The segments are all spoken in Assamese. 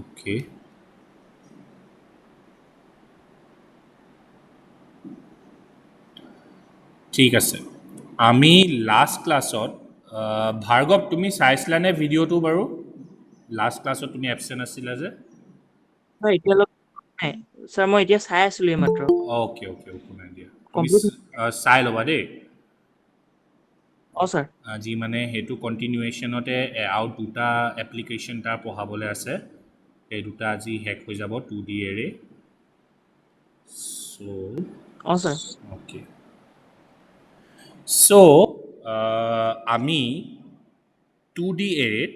ওকে, ঠিক আছে। আমি লাষ্ট ক্লাছত ভাৰ্গৱ তুমি চাইছিলানে ভিডিঅ'টো বাৰু? লাষ্ট ক্লাছত তুমি এবচেণ্ট আছিলা যে। হয় এতিয়ালৈকে নাই ছাৰ মই এতিয়া চাই আছিলোঁ এইমাত্ৰ অ'কে অ'কে একো নাই দিয়া, তুমি কমপ্লিট চাই ল'বা দেই। অঁ ছাৰ আজি মানে সেইটো কণ্টিনিউৱেশ্যনতে আৰু দুটা এপ্লিকেশ্যন তাৰ পঢ়াবলৈ আছে। সেই দুটা আজি শেষ হৈ যাব 2D এৰে। চ' অঁ ছাৰ অ'কে, চ' আমি 2D এৰেত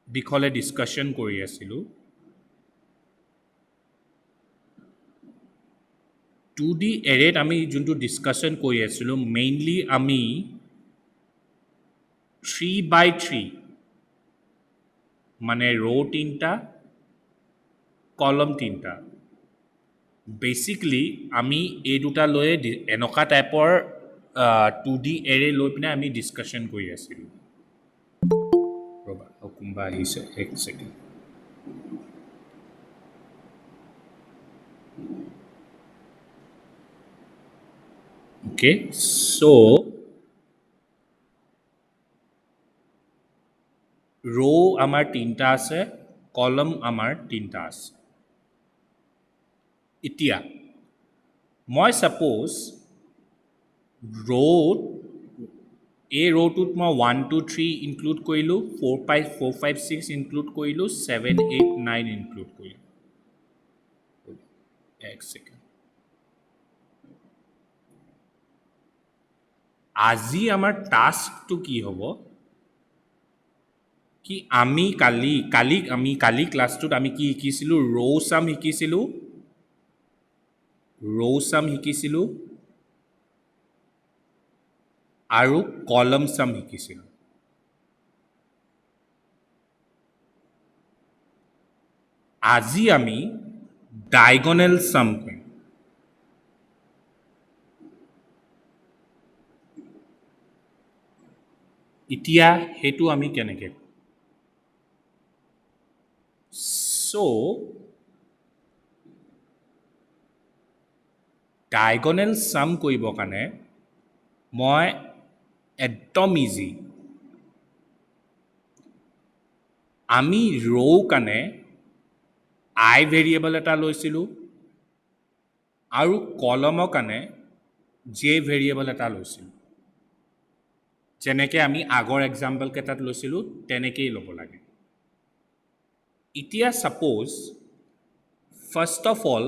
বিষয়ে ডিছকাশ্যন কৰি আছিলোঁ। 2D এৰেত আমি যোনটো ডিছকাশ্যন কৰি আছিলোঁ, মেইনলি আমি 3x3 মানে ৰ' 3টা কলম 3টা, বেচিকলি আমি এই দুটা লৈয়ে এনেকুৱা টাইপৰ 2D এৰে লৈ পিনে আমি ডিছকাশ্যন কৰি আছিলোঁ। ৰ'বা কোনোবা আহিছে, এক ছেকেণ্ড। অ'কে, চ' ৰ' আমাৰ 3টা আছে, কলম আমাৰ 3টা আছে। এতিয়া মই ছাপ'জ ৰ' এই ৰ'টোত মই 1 2 3 ইনক্লুড কৰিলোঁ, 4 5 6 ইনক্লুড কৰিলোঁ, 7 8 9 ইনক্লুড কৰিলোঁ। এক ছেকেণ্ড। আজি আমাৰ টাস্কটো কি হ'ব? কি আমি কালি ক্লাছটোত আমি কি শিকিছিলোঁ? ৰ' চাম শিকিছিলোঁ, আৰু কলম চাম শিকিছিলোঁ। আজি আমি ডায়গনেল চাম কৰিম। এতিয়া সেইটো আমি কেনেকৈ কৰিম? চ' ডায়গনেল চাম কৰিবৰ কাৰণে মই একদম ইজি, আমি ৰ' কাৰণে আই ভেৰিয়েবল এটা লৈছিলোঁ আৰু কলমৰ কাৰণে জে ভেৰিয়েবল এটা লৈছিলোঁ। যেনেকৈ আমি আগৰ এক্সাম্পল কেইটাত লৈছিলোঁ তেনেকেই ল'ব লাগে। এতিয়া ছাপ'জ ফাৰ্ষ্ট অফ অল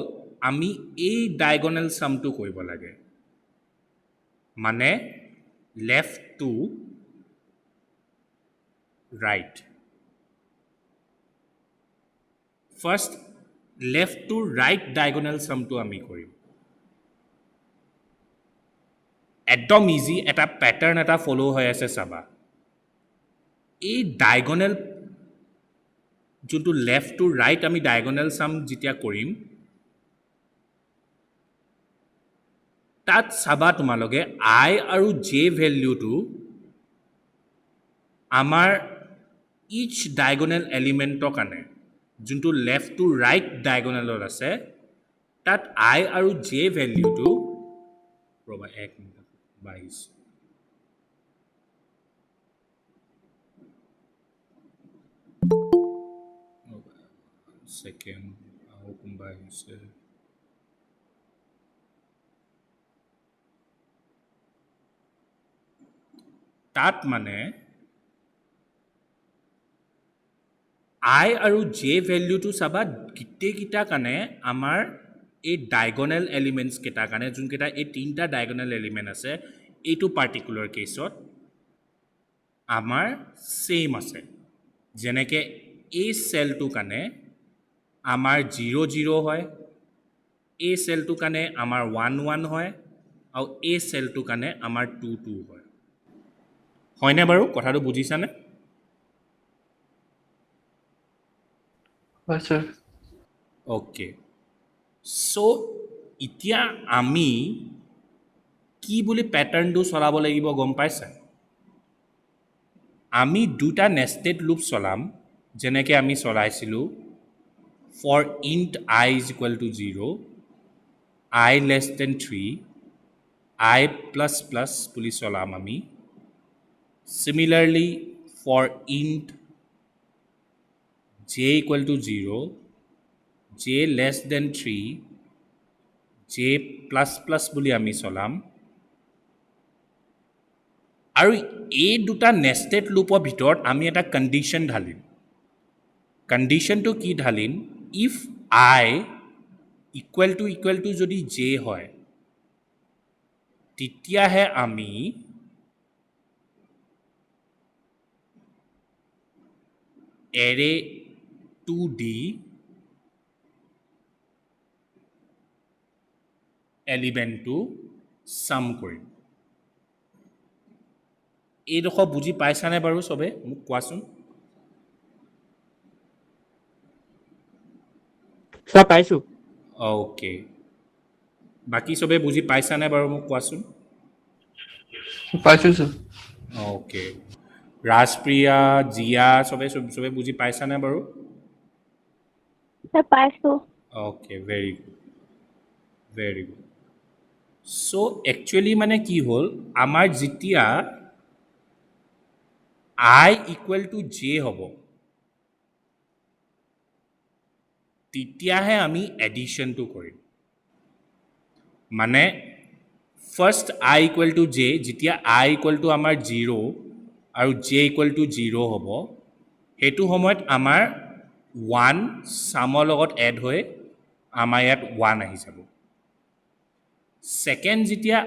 আমি এই ডায়গনেল চামটো কৰিব লাগে, মানে left to right. First left to right diagonal চামটো আমি কৰিম। একদম ইজি, এটা পেটাৰ্ণ এটা ফ'ল' হৈ আছে চাবা। এই ডায়গনেল যোনটো লেফ্ট টু ৰাইট আমি ডায়গনেল চাম যেতিয়া কৰিম, তাত চাবা তোমালোকে আই আৰু জে ভেলিউটো আমাৰ ইচ ডায়গনেল এলিমেণ্টৰ কাৰণে যোনটো লেফ্ট টু ৰাইট ডায়গনেলত আছে, তাত আই আৰু জে ভেলিউটো ৰ'বা এক মিনিট বাঢ়িছে। ছেকেণ্ড আৰু কোনোবা আহিছে। তাত মানে আই আৰু জে ভেলিউটো চাবা গোটেইকেইটাৰ কাৰণে আমাৰ এই ডায়গনেল এলিমেণ্টছ কেইটাৰ কাৰণে, যোনকেইটা এই 3টা ডায়গনেল এলিমেণ্ট আছে, এইটো পাৰ্টিকুলাৰ কেছত আমাৰ ছেইম আছে। যেনেকৈ এই চেলটোৰ কাৰণে আমাৰ 0 0 হয়, এই চেলটোৰ কাৰণে আমাৰ 1 1 হয়, আৰু এই চেলটোৰ কাৰণে আমাৰ 2 2 হয়। হয়নে বাৰু? কথাটো বুজিছানে? হয় ছাৰ অ'কে, চ' এতিয়া আমি কি বুলি পেটাৰ্ণটো চলাব লাগিব গম পাইছা? আমি দুটা নেষ্টেড লুপ চলাম যেনেকৈ আমি চলাইছিলোঁ for int I is equal to 0 I less than 3 I plus plus বুলি চলাম আমি Similarly, for int j equal to 0, j less than 3, j plus plus বুলি আমি চলাম আৰু এই দুটা নেষ্টেড লুপৰ ভিতৰত আমি এটা কণ্ডিশ্যন ঢালিম কণ্ডিশ্যনটো কি ঢালিম ইফ আই ইকুৱেল টু যদি j হয় তেতিয়াহে আমি এৰে 2D এলিমেণ্টটো চাম কৰিম এইডোখৰ বুজি পাইছানে বাৰু চবে মোক কোৱাচোন স্যাৰ পাইছোঁ অ'কে বাকী চবে বুজি পাইছানে বাৰু মোক কোৱাচোন পাইছোঁ স্যাৰ অ'কে ৰাজপ্ৰিয়া জিয়া চবে বুজি পাইছানে বাৰু স্যাৰ পাইছোঁ অ'কে ভেৰি গুড চ' একচুৱেলি মানে কি হ'ল আমাৰ যেতিয়া আই ইকুৱেল টু জে হ'ব তেতিয়াহে আমি এডিশ্যনটো কৰিম মানে first I equal to J যেতিয়া আই ইকুৱেল টু আমাৰ 0 আৰু জে ইকুৱেল টু 0 হ'ব সেইটো সময়ত আমাৰ 1 চামৰ লগত এড হৈ আমাৰ ইয়াত 1 আহি যাব ছেকেণ্ড যেতিয়া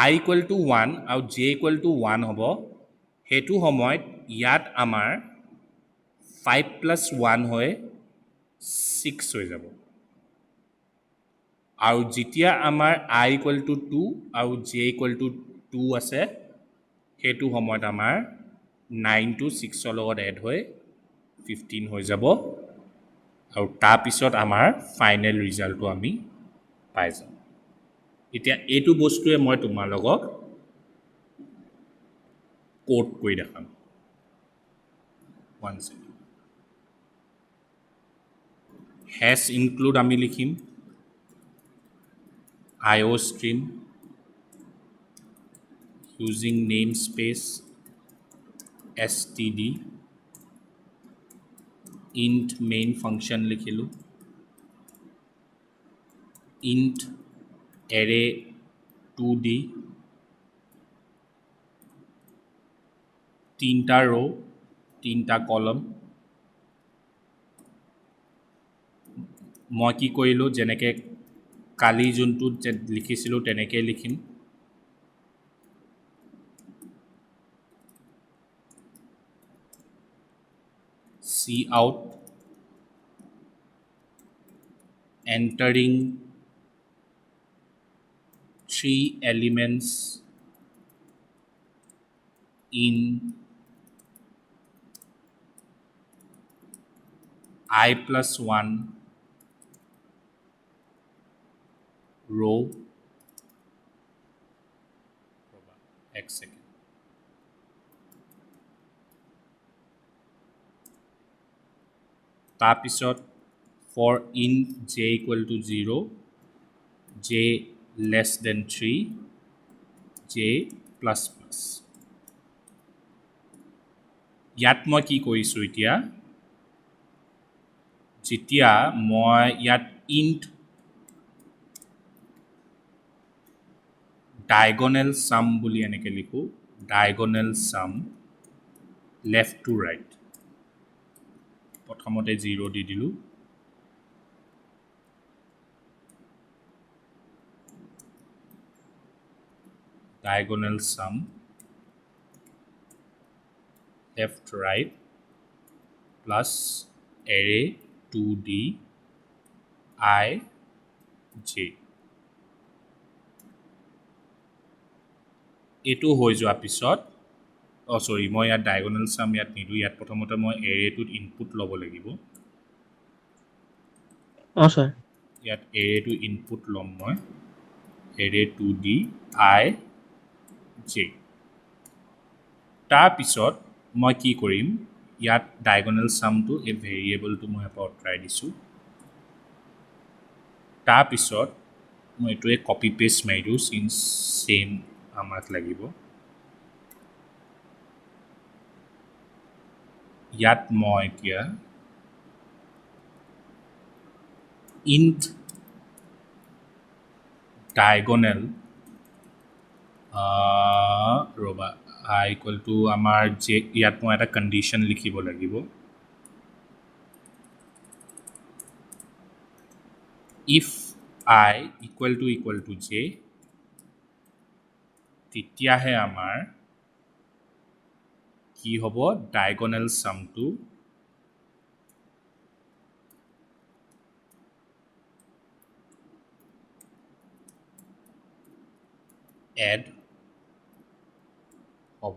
আই ইকুৱেল টু 1 আৰু জে ইকুৱেল টু 1 হ'ব সেইটো সময়ত ইয়াত আমাৰ 5 প্লাছ 1 হৈ 6 হৈ যাব আৰু যেতিয়া আমাৰ আই ইকুৱেল টু 2 আৰু জে ইকুৱেল টু 2 আছে সেইটো সময়ত আমাৰ 9 টু 6ৰ লগত এড হৈ 15 হৈ যাব আৰু তাৰপিছত আমাৰ ফাইনেল ৰিজাল্টটো আমি পাই যাম এতিয়া এইটো বস্তুৱে মই তোমালোকক কোড কৰি দেখাম 1 second হেছ ইনক্লুড আমি লিখিম iostream using namespace std int main function লিখিলোঁ int array 2d তিনিটা ৰ' তিনিটা কলম মই কি কৰিলোঁ যেনেকৈ কালি যোনটোত লিখিছিলোঁ তেনেকৈ লিখিম cout entering 3 elements in I plus 1 row এক second তাৰপিছত for int j equal to 0 j less than 3 j plus plus ইয়াত মই কি কৰিছোঁ এতিয়া যেতিয়া মই ইয়াত int diagonal sum বুলি এনেকৈ লিখোঁ diagonal sum left to right প্ৰথমতে 0 দি দিলোঁ diagonal sum left right plus array 2d I j এইটো হৈ যোৱাৰ পিছত সৰি মই ইয়াত ডায়গনেল চাম ইয়াত নিদিওঁ ইয়াত প্ৰথমতে মই এৰেটোত ইনপুট ল'ব লাগিব অঁ ছাৰ ইয়াত এৰেটো ইনপুট ল'ম মই এৰে 2d I j তাৰপিছত মই কি কৰিম ইয়াত ডায়গনেল সামটো এই ভেৰিয়েবলটো মই ইয়াৰ পৰা আঁতৰাই দিছোঁ তাৰপিছত মই এইটোৱে কপি পেষ্ট মাৰি দিওঁ চিন্স চেম আমাক লাগিব ইয়াত মই এতিয়া int diagonal ৰ'বা i equal to আমাৰ যে ইয়াত মই এটা কণ্ডিশ্যন লিখিব লাগিব if I equal to j তেতিয়াহে আমাৰ কি হ'ব ডায়গনেল সামটো এড হ'ব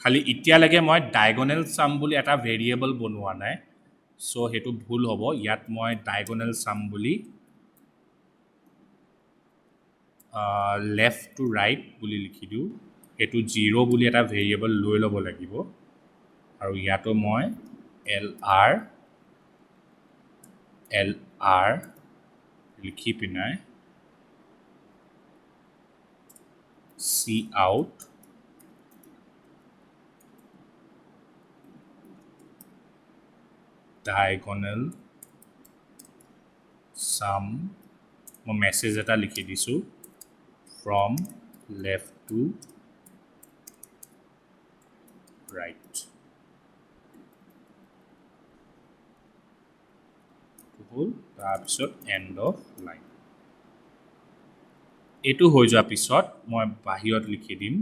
খালি এতিয়ালৈকে মই ডায়গনেল সাম বুলি এটা ভেৰিয়েবল বনোৱা নাই চ' সেইটো ভুল হ'ব ইয়াত মই ডায়গনেল সাম বুলি লেফ্ট টু ৰাইট বুলি লিখি দিওঁ সেইটো 0 বুলি এটা ভেৰিয়েবল লৈ ল'ব লাগিব আৰু ইয়াতো মই LR লিখি পিনাই cout diagonal sum মই মেছেজ এটা লিখি দিছোঁ from left to right হ'ল তাৰপিছত end of line এইটো হৈ যোৱাৰ পিছত মই বাহিৰত লিখি দিম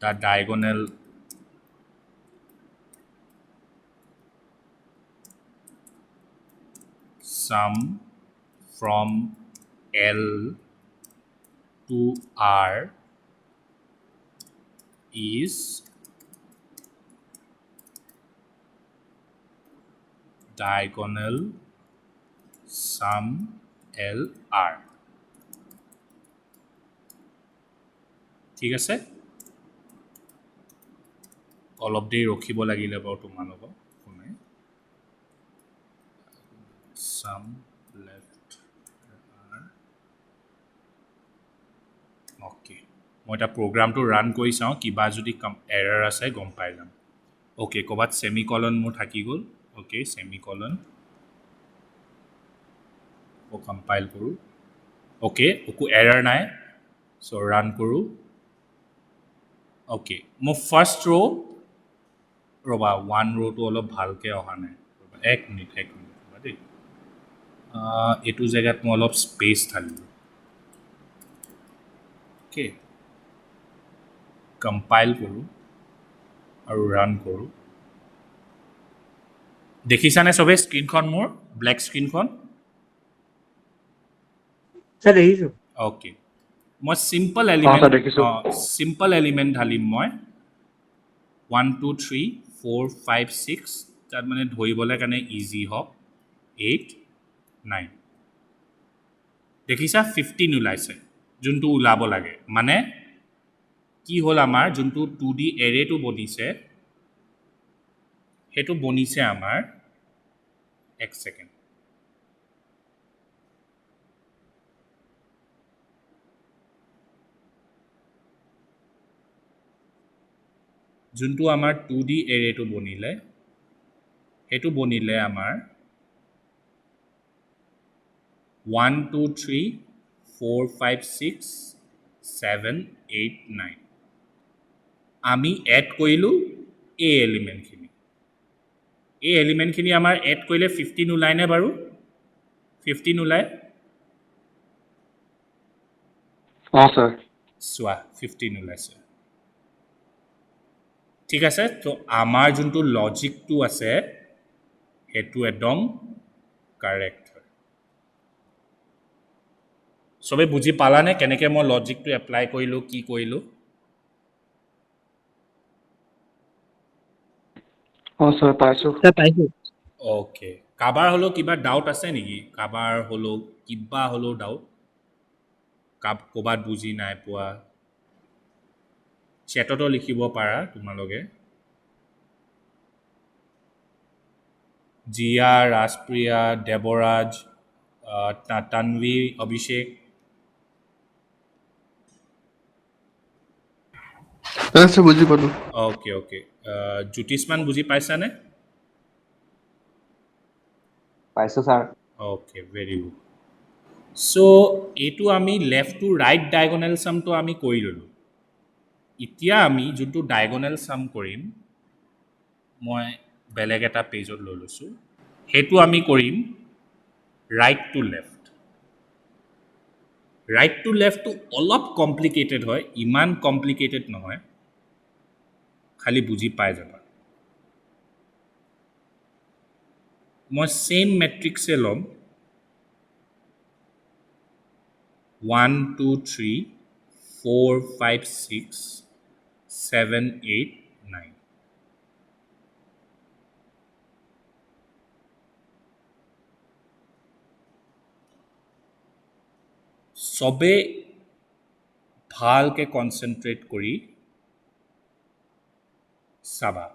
the diagonal sum from L to R is diagonal sum LR ঠিক আছে অলপ দেৰি ৰখিব লাগিলে বাৰু তোমালোকক শুনে sum left R অ'কে মই এটা প্ৰগ্ৰামটো ৰান কৰি চাওঁ কিবা যদি এৰাৰ আছে গম পাই যাম অ'কে ক'ৰবাত ছেমিকলন মোৰ থাকি গ'ল অ'কে ছেমিকলন কম্পাইল কৰোঁ অ'কে একো এৰাৰ নাই চ' ৰান কৰোঁ অ'কে মোৰ ফাৰ্ষ্ট ৰ'বা 1 ৰ'টো অলপ ভালকৈ অহা নাই এক মিনিট ৰ'বা দেই এইটো জেগাত মই অলপ স্পেচ ঢালিলোঁ অ'কে কম্পাইল কৰোঁ আৰু ৰান কৰোঁ দেখিছানে চবেই স্ক্ৰীনখন মোৰ ব্লেক স্ক্ৰীনখন স্যাৰ দেখিছোঁ অ'কে মই চিম্পল এলিমেণ্ট ঢালিম মই 1 2 3 4 5 6 তাত মানে ধৰিবলৈ কাৰণে ইজি হওক 8 9 দেখিছা 15 ওলাইছে যোনটো ওলাব লাগে মানে কি হ'ল আমাৰ যোনটো 2D এৰেটো বনিছে সেইটো বনিছে আমাৰ এক ছেকেণ্ড যোনটো আমাৰ 2D এৰেটো বনিলে সেইটো বনিলে আমাৰ 1 2 3 4 5 6 7 8 9 আমি এড কৰিলোঁ এই এলিমেণ্টখিনি আমাৰ এড কৰিলে 15 ওলায়নে বাৰু 15 ওলায় স্যাৰ চোৱা 15 ওলাইছে ঠিক আছে তো আমাৰ যোনটো লজিকটো আছে সেইটো একদম কাৰেক্ট হয় চবে বুজি পালানে কেনেকৈ মই লজিকটো এপ্লাই কৰিলোঁ কি কৰিলোঁ স্যাৰ পাইছোঁ স্যাৰ পাইছোঁ অ'কে কাৰোবাৰ হ'লেও কিবা ডাউট আছে নেকি কাৰোবাৰ হ'লেও কিবা হ'লেও ডাউট ক'ৰবাত বুজি নাই পোৱা চেটতো লিখিব পাৰা তোমালোকে জিয়া ৰাজপ্ৰিয়া দেৱৰাজ তানভি অভিষেক স্যাৰ বুঝি পালো অ'কে জ্যোতিষমান বুজি পাইছানে পাইছোঁ ছাৰ অ'কে ভেৰি গুড চ' এইটো আমি লেফ্ট টু ৰাইট ডায়গনেল চামটো আমি কৰি ল'লোঁ এতিয়া আমি যোনটো ডায়গনেল চাম কৰিম মই বেলেগ এটা পেজত লৈ লৈছোঁ সেইটো আমি কৰিম right to left right to লেফ্টটো অলপ কমপ্লিকেটেড হয় ইমান কমপ্লিকেটেড নহয় খালি বুজি পাই যাবা মই চেম মেট্ৰিক্সে ল'ম 1 2 3 4 5 6 7 8 9 চবে ভালকৈ কনচেনট্ৰেট কৰি চাবা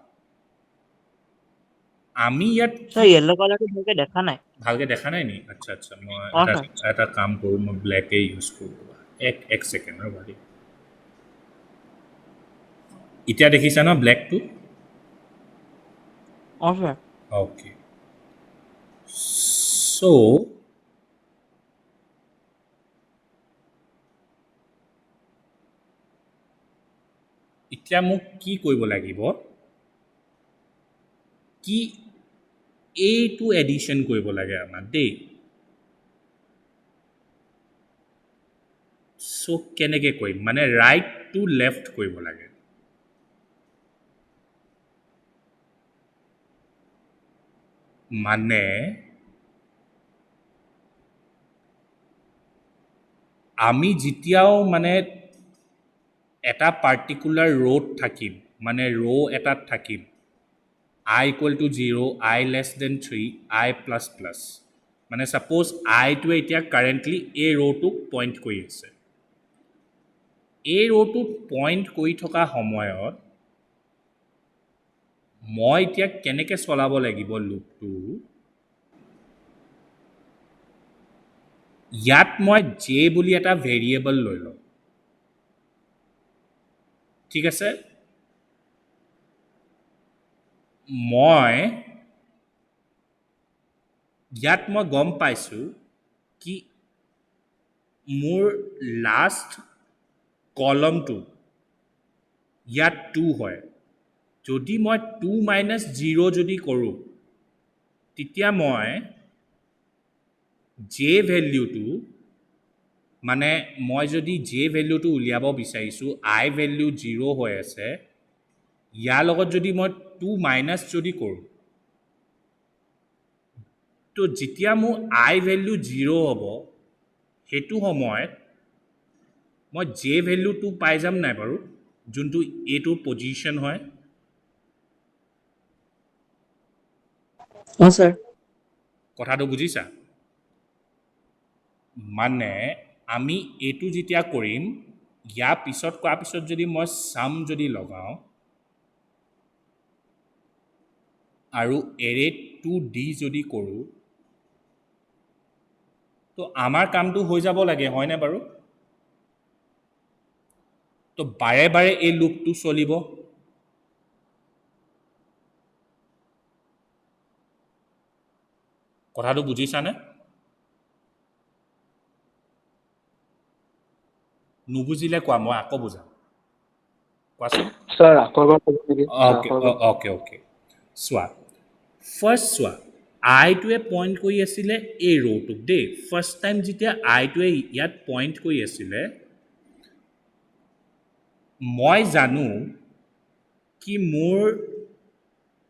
আমি ইয়াত স্যাৰ য়েল্ল' কালাৰটো ভালকে দেখা নাই ভালকৈ দেখা নাই নি আচ্ছা মই অঁ, এটা কাম কৰোঁ মই ব্লেকেই ইউজ কৰোঁ এক ছেকেণ্ড ৰ'বা দেই এতিয়া দেখিছা ন ব্লেকটো অঁ ছাৰ অ'কে চ' এতিয়া মোক কি কৰিব লাগিব কি এইটো এডিশ্যন কৰিব লাগে আমাক দেই চ' কেনেকৈ কৰিম মানে ৰাইট টু লেফ্ট কৰিব লাগে মানে আমি যেতিয়াও মানে এটা পাৰ্টিকুলাৰ ৰ'ত থাকিম মানে এটাত থাকিম i equal to 0 i less than 3 i plus plus মানে ছাপ'জ আইটোৱে এতিয়া কাৰেণ্টলি এই ৰ'টোক পইণ্ট কৰি আছে এই ৰ'টোত পইণ্ট কৰি থকা সময়ত মই এতিয়া কেনেকৈ চলাব লাগিব লুপটো ইয়াত মই জে বুলি এটা ভেৰিয়েবল লৈ লওঁ ঠিক আছে মই গম পাইছোঁ কি মোৰ লাষ্ট কলমটো ইয়াত 2 হয় যদি মই 2 মাইনাছ 0 যদি কৰোঁ তেতিয়া মই জে ভেলিউটো মানে মই যদি জে ভেলিউটো উলিয়াব বিচাৰিছোঁ আই ভেলিউ 0 হৈ আছে ইয়াৰ লগত যদি মই 2 মাইনাছ যদি কৰোঁ তো যেতিয়া মোৰ আই ভেলিউ 0 হ'ব সেইটো সময়ত মই জে ভেলিউ 2 পাই যাম নাই বাৰু যোনটো এইটোৰ পজিশ্যন হয় অঁ ছাৰ কথাটো বুজিছা মানে আমি এইটো যেতিয়া কৰিম ইয়াৰ পিছত কৰাৰ পিছত যদি মই চাম যদি লগাওঁ আৰু এৰে 2d যদি কৰোঁ তো আমাৰ কামটো হৈ যাব লাগে হয়নে বাৰু তো বাৰে বাৰে এই লুপটো চলিব কথাটো বুজিছানে নুবুজিলে কোৱা মই আকৌ বুজাম কোৱাচোন স্যাৰ আকৌ এবাৰ ক'ব নেকি অ'কে চোৱা ফাৰ্ষ্ট চোৱা আইটোৱে পইণ্ট কৰি আছিলে এই ৰ'টোক দেই ফাৰ্ষ্ট টাইম যেতিয়া আইটোৱে ইয়াত পইণ্ট কৰি আছিলে মই জানো কি মোৰ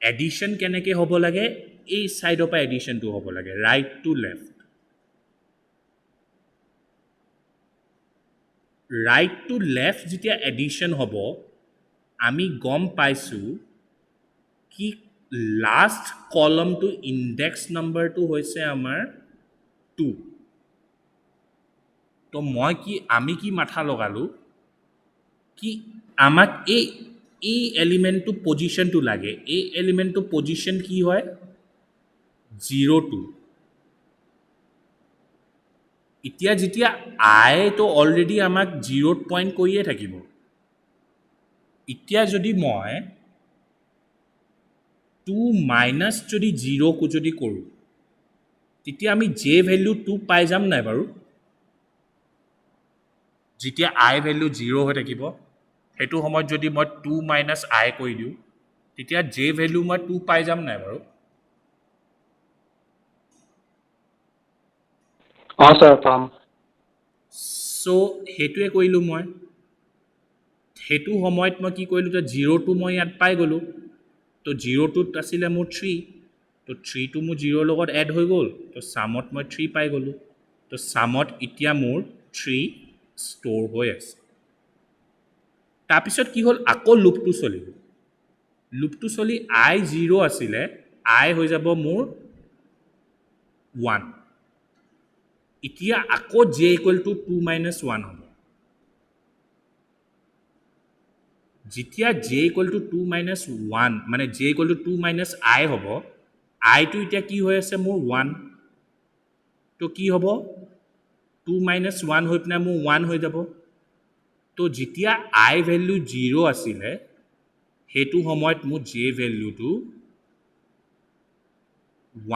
এডিশ্যন কেনেকৈ হ'ব লাগে এই ছাইডৰ পৰা এডিশ্যনটো হ'ব লাগে right to left right to left যেতিয়া এডিশ্যন হ'ব আমি গম পাইছোঁ কি লাষ্ট কলমটো ইণ্ডেক্স নম্বৰটো হৈছে আমাৰ 2 তো তো আমি কি মাথা লগালোঁ কি আমাক এই এলিমেণ্টটো পজিশ্যনটো লাগে এই এলিমেণ্টটো পজিশ্যন কি হয় 0 এতিয়া যেতিয়া আইটো অলৰেডি আমাক 0ত পইণ্ট কৰিয়ে থাকিব এতিয়া যদি মই 2 মাইনাছ যদি 0 যদি কৰোঁ তেতিয়া আমি জে ভেল্যু 2 পাই যাম নাই বাৰু যেতিয়া আই ভেল্যু 0 হৈ থাকিব সেইটো সময়ত যদি মই 2 মাইনাছ আই কৰি দিওঁ তেতিয়া জে ভেল্যু মই 2 পাই যাম নাই বাৰু অ ছাৰ পাম চ' সেইটোৱে কৰিলোঁ মই সেইটো সময়ত মই কি কৰিলোঁ যে 0টো মই ইয়াত পাই গ'লোঁ তো 0টোত আছিলে মোৰ 3 তো 3টো মোৰ 0ৰ লগত এড হৈ গ'ল তো ছামত মই 3 পাই গ'লোঁ তো ছামত এতিয়া মোৰ 3 ষ্ট'ৰ হৈ আছে তাৰপিছত কি হ'ল আকৌ লুপটো চলি আই 0 আছিলে আই হৈ যাব মোৰ 1 এতিয়া আকৌ জে ইকুৱেল টু 2 মাইনাছ 1 হ'ব যেতিয়া জে ইকুৱেল টু 2 মাইনাছ 1 মানে জে ইকুৱেল টু 2 মাইনাছ আই হ'ব আইটো এতিয়া কি হৈ আছে মোৰ 1 তো কি হ'ব 2 মাইনাছ 1 হৈ পিনে মোৰ 1 হৈ যাব তো যেতিয়া আই ভেল্যু 0 আছিলে সেইটো সময়ত মোৰ জে ভেল্যুটো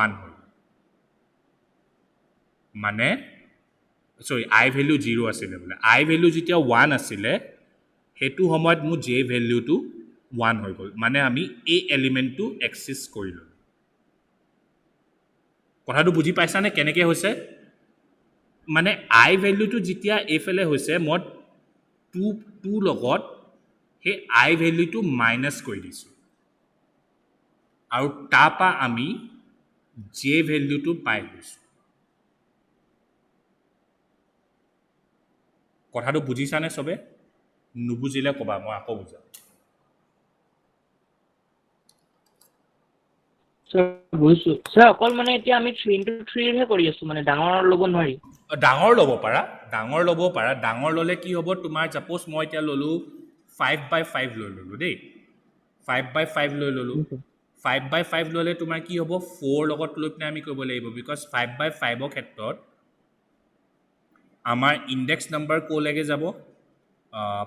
1 হ'ল মানে চৰি আই ভেল্যু 0 আছিলে বোলে আই ভেল্যু যেতিয়া 1 আছিলে সেইটো সময়ত মোৰ জে ভেল্যুটো 1 হৈ গ'ল মানে আমি এই এলিমেণ্টটো এক্সিছ কৰিলোঁ কথাটো বুজি পাইছানে কেনেকৈ হৈছে মানে আই ভেল্যুটো যেতিয়া এইফালে হৈছে মই 2 লগত সেই আই ভেল্যুটো মাইনাছ কৰি দিছোঁ আৰু তাৰপৰা আমি জে ভেল্যুটো পাই গৈছোঁ কথাটো বুজিছানে চবে নুবুজিলে ক'বা মই আকৌ বুজাম স্যাৰ বুজিছোঁ স্যাৰ অকল মানে এতিয়া আমি 3 into 3 হে কৰি আছোঁ মানে ডাঙৰ ল'ব নোৱাৰি ডাঙৰ ল'ব পাৰা ডাঙৰ ল'লে কি হ'ব তোমাৰ ছাপ'জ মই এতিয়া ল'লোঁ 5/5 লৈ ল'লোঁ দেই 5/5 লৈ ল'লোঁ 5/5 ল'লে তোমাৰ কি হ'ব 4 লগত লৈ পিনে আমি কৰিব লাগিব বিকজ 5/5ৰ ক্ষেত্ৰত আমাৰ ইণ্ডেক্স নাম্বাৰ ক'লৈকে যাব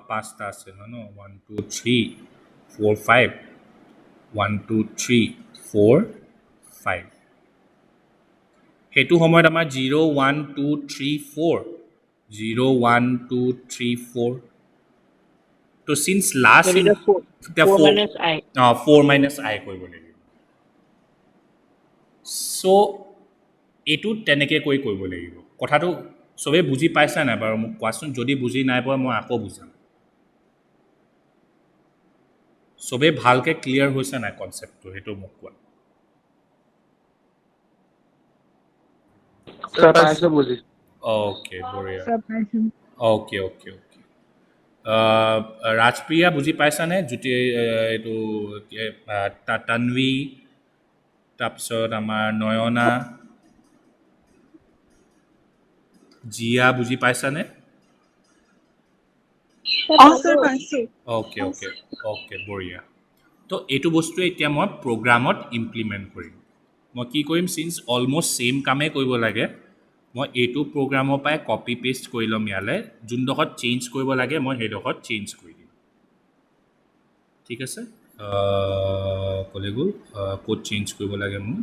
5টা আছে ন 1 2 3 4 5 1 2 3 4 5 সেইটো সময়ত আমাৰ 0 1 2 3 4 0 1 2 3 4 তো চিন্স লাষ্ট এতিয়া 4 minus I 4 মাইনাছ আই কৰিব লাগিব চ' এইটো তেনেকৈ কৰিব লাগিব কথাটো চবেই বুজি পাইছা নাই বাৰু মোক কোৱাচোন যদি বুজি নাই পোৱা মই আকৌ বুজাম চবেই ভালকৈ ক্লিয়াৰ হৈছে নাই কনচেপ্টটো সেইটো মোক কোৱা ছাৰ পাইছোঁ বুজি অ'কে বঢ়িয়া অ'কে ৰাজপ্ৰিয়া বুজি পাইছানে জ্যোতি এইটো তানভি তাৰপিছত আমাৰ নয়না জিয়া বুজি পাইছানে অ'কে বঢ়িয়া তো এইটো বস্তুৱে এতিয়া মই প্ৰগ্ৰামত ইমপ্লিমেণ্ট কৰিম মই কি কৰিম চিন্স অলম'ষ্ট ছেইম কামেই কৰিব লাগে মই এইটো প্ৰগ্ৰামৰ পৰাই কপি পেষ্ট কৰি ল'ম ইয়ালৈ যোনডোখৰত চেঞ্জ কৰিব লাগে মই সেইডোখৰত চেঞ্জ কৰি দিম ঠিক আছে ক'লে গ'ল ক'ত চেঞ্জ কৰিব লাগে মোৰ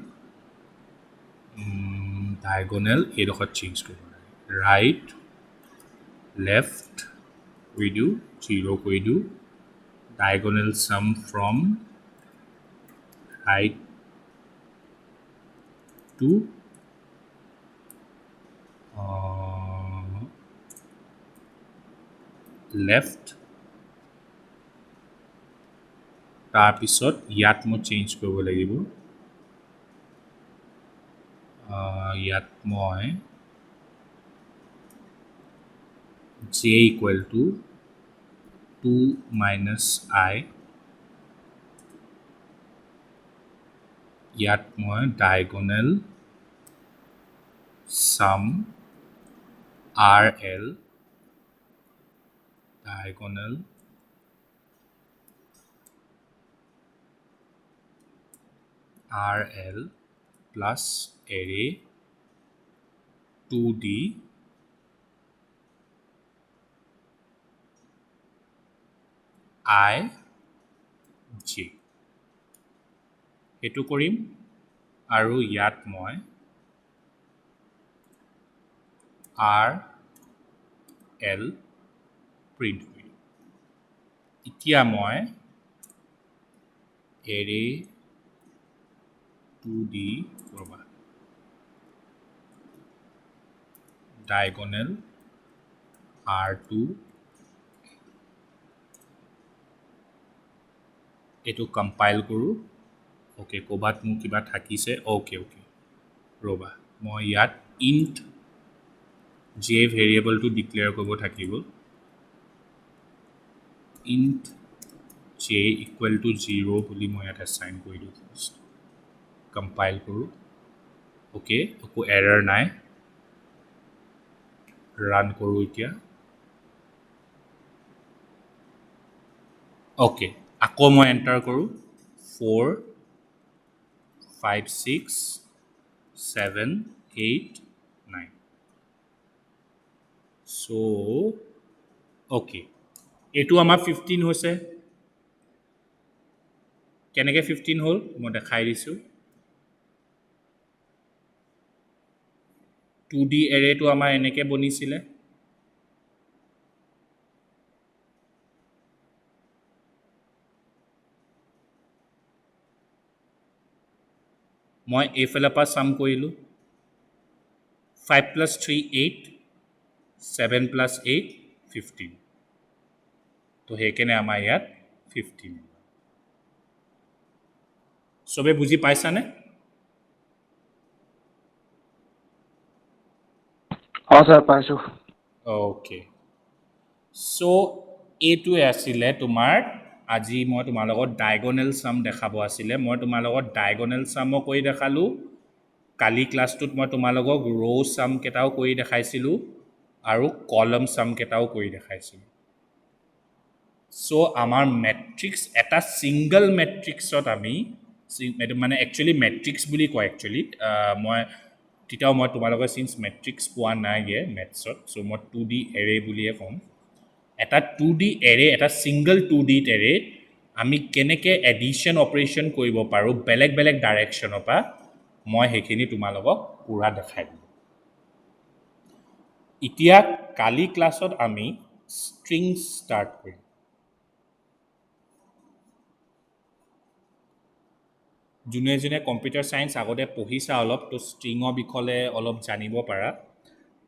ডায়গনেল এইডোখৰত চেঞ্জ কৰিব লাগে ৰাইট লেফ্ট কৰি দিওঁ 0 কৰি দিওঁ diagonal sum from right to left তাৰপিছত ইয়াত মই চেঞ্জ কৰিব লাগিব ইয়াত মই j equal to 2 minus I ইয়াত মই diagonal sum RL diagonal RL plus array 2D I J এইটো কৰিম আৰু ইয়াত মই RL প্ৰিণ্ট কৰিম এতিয়া মই array 2D ৰবা diagonal R2 এইটো কম্পাইল কৰোঁ ওকে ক'বাত মোৰ কিবা থাকিছে ওকে ৰবা মই ইয়াত int j ভেৰিয়েবলটো ডিক্লেয়াৰ কৰিব থাকিব int j equal to 0 বুলি মই ইয়াত assign কৰি দিওঁ ফাৰ্ষ্ট কম্পাইল কৰোঁ ওকে একো এৰৰ নাই ৰান কৰোঁ এতিয়া ওকে আকৌ মই এণ্টাৰ কৰোঁ 4 5 6 7 8 9 so okay এইটো আমাৰ 15 হৈছে কেনেকৈ 15 হ'ল মই দেখাই দিছোঁ 2D এৰেটো আমাৰ এনেকৈ বনিছিলে মই এইফালৰ পৰা চাম কৰিলোঁ 5 plus 3 8 7 plus 8 15 তো সেইকাৰণে আমাৰ ইয়াত 15 চবে বুজি পাইছানে অঁ ছাৰ পাইছোঁ ওকে চ' এইটোৱে আছিলে তোমাৰ আজি মই তোমাৰ লগত ডায়গনেল চাম দেখাব আছিলে মই তোমাৰ লগত ডায়গনেল চামো কৰি দেখালোঁ কালি ক্লাছটোত মই তোমালোকক ৰ' চাম কেইটাও কৰি দেখাইছিলোঁ আৰু কলম চাম কেইটাও কৰি দেখাইছিলোঁ চ' আমাৰ মেট্ৰিক্স এটা ছিংগল মেট্ৰিক্সত আমি মানে একচুৱেলি মেট্ৰিক্স বুলি কয় একচুৱেলি মই তেতিয়াও মই তোমালোকৰ চিন্স মেট্ৰিক্স পোৱা নাইগৈ মেথছত চ' মই 2D এৰে বুলিয়ে ক'ম এটা 2D এৰে এটা ছিংগল 2D এৰে আমি কেনেকৈ এডিশ্যন অপাৰেশ্যন কৰিব পাৰোঁ বেলেগ বেলেগ ডাইৰেকশ্যনৰ পৰা মই সেইখিনি তোমালোকক পুৰা দেখাই দিম এতিয়া কালি ক্লাছত আমি ষ্ট্ৰিং ষ্টাৰ্ট কৰিম যোনে যোনে কম্পিউটাৰ ছায়েন্স আগতে পঢ়িছা অলপ তো ষ্ট্ৰিঙৰ বিষয়ে অলপ জানিব পাৰা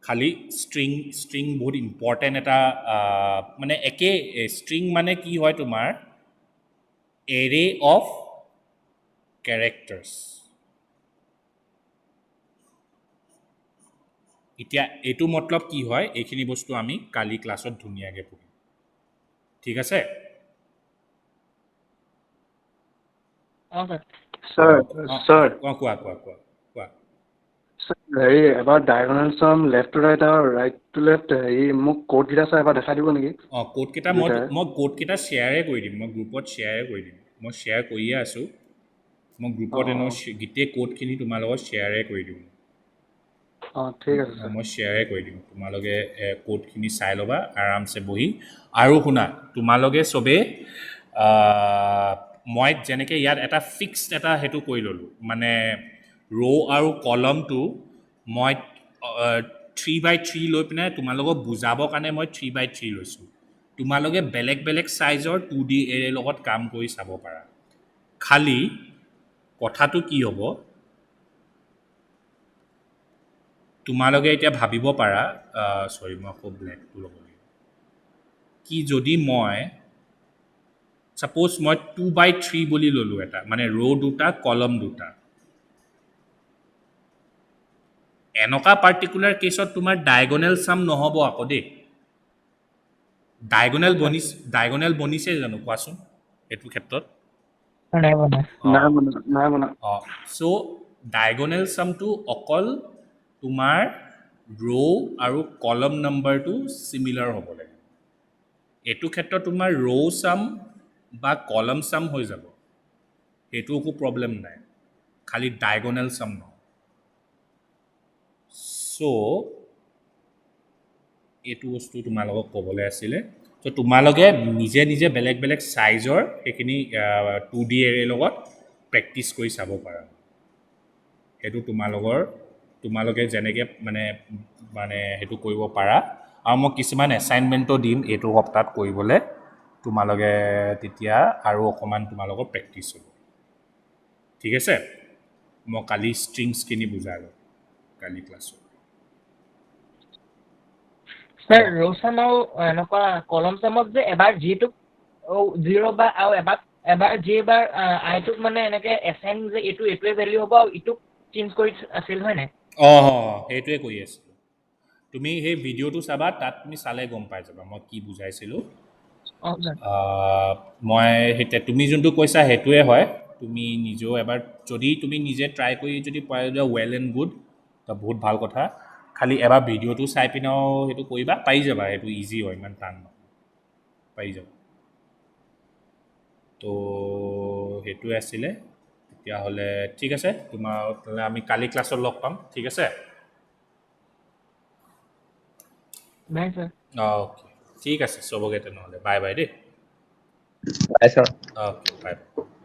খালি ষ্ট্ৰিং বহুত ইম্পৰ্টেণ্ট এটা মানে একে ষ্ট্ৰিং মানে কি হয় তোমাৰ এৰে অফ কেৰেক্টাৰ্ছ এতিয়া এইটো মতলব কি হয় এইখিনি বস্তু আমি কালি ক্লাছত ধুনীয়াকৈ পঢ়িম ঠিক আছে অঁ ছাৰ ছাৰ ছাৰ কোৱা হেৰি এবাৰ ডায়গনেল চাম লেফ্ট টু ৰাইট আৰু ৰাইট টু লেফ্ট হেৰি মোক ক'ডকেইটা ছাৰ এবাৰ দেখাই দিব নেকি অঁ ক'ডকেইটা মই ক'ডকেইটা শ্বেয়াৰে কৰি দিম মই গ্ৰুপত শ্বেয়াৰে কৰি দিম মই শ্বেয়াৰ কৰিয়ে আছোঁ মই গ্ৰুপত এনেও গোটেই ক'ডখিনি তোমাৰ লগত শ্বেয়াৰে কৰি দিম অঁ ঠিক আছে ছাৰ মই শ্বেয়াৰে কৰি দিম তোমালোকে ক'ডখিনি চাই ল'বা আৰামছে বহি আৰু শুনা তোমালোকে চবেই মই যেনেকৈ ইয়াত এটা ফিক্সড এটা সেইটো কৰি ল'লোঁ মানে ৰ' আৰু কলমটো মই 3x3 লৈ পিনে তোমালোকক বুজাবৰ কাৰণে মই 3x3 লৈছোঁ তোমালোকে বেলেগ বেলেগ ছাইজৰ 2D এৰে লগত কাম কৰি চাব পাৰা খালি কথাটো কি হ'ব তোমালোকে এতিয়া ভাবিব পাৰা চৰি মই আকৌ ব্লেকটো ল'ব লাগিব কি যদি মই ছাপ'জ মই 2x3 বুলি ল'লোঁ এটা মানে ৰ' দুটা কলম দুটা এনেকুৱা পাৰ্টিকুলাৰ কেছত তোমাৰ ডায়গনেল চাম নহ'ব আকৌ দেই ডায়গনেল বনিছে জানো কোৱাচোন এইটো ক্ষেত্ৰত নাই বনাই নাই বনা চ' ডায়গনেল চামটো অকল তোমাৰ ৰ' আৰু কলম নাম্বাৰটো চিমিলাৰ হ'ব লাগে এইটো ক্ষেত্ৰত তোমাৰ ৰ' চাম বা কলম চাম হৈ যাব সেইটো একো প্ৰব্লেম নাই খালি ডায়গনেল চাম নহয় চ' এইটো বস্তু তোমালোকক ক'বলৈ আছিলে ত' তোমালোকে নিজে নিজে বেলেগ বেলেগ চাইজৰ সেইখিনি 2D এৰেৰ লগত প্ৰেক্টিচ কৰি চাব পাৰা সেইটো তোমালোকে যেনেকৈ মানে মানে সেইটো কৰিব পাৰা আৰু মই কিছুমান এছাইনমেণ্টো দিম এইটো সপ্তাহত কৰিবলৈ তোমালোকে তেতিয়া আৰু অকণমান তোমালোকৰ প্ৰেক্টিচ হ'ব ঠিক আছে মই কালি ষ্ট্ৰিংছখিনি বুজালোঁ কালি ক্লাছত স্যাৰ ৰ' চাম আৰু এনেকুৱা কলম চামত যে এবাৰ জিটোক 0 বা আৰু এবাৰ জি বাৰ আইটোক মানে এনেকে এছাইন যে এইটোৱে ভেলিউ হ'ব আৰু ইটোক চেঞ্জ কৰি আছিল হয় নাই সেইটোৱে কৰি আছিলোঁ তুমি সেই ভিডিঅ'টো চাবা তাত তুমি চালে গম পাই যাবা মই কি বুজাইছিলোঁ অঁ ছাৰ মই তুমি যোনটো কৈছা সেইটোৱে হয় তুমি নিজেও এবাৰ যদি তুমি নিজে ট্ৰাই কৰি যদি পাই যোৱা ৱেল এণ্ড গুড ত' বহুত ভাল কথা খালি এবাৰ ভিডিঅ'টো চাই পিনেও সেইটো কৰিবা পাৰি যাবা সেইটো ইজি হয় ইমান টান নহয় পাৰি যাবা তো সেইটোৱে আছিলে তেতিয়াহ'লে ঠিক আছে তোমালে আমি কালি ক্লাছত লগ পাম ঠিক আছে নাই ছাৰ অ'কে ঠিক আছে চবকে তেনেহ'লে বাই বাই দেই বাই ছাৰ অ'কে বাই বাই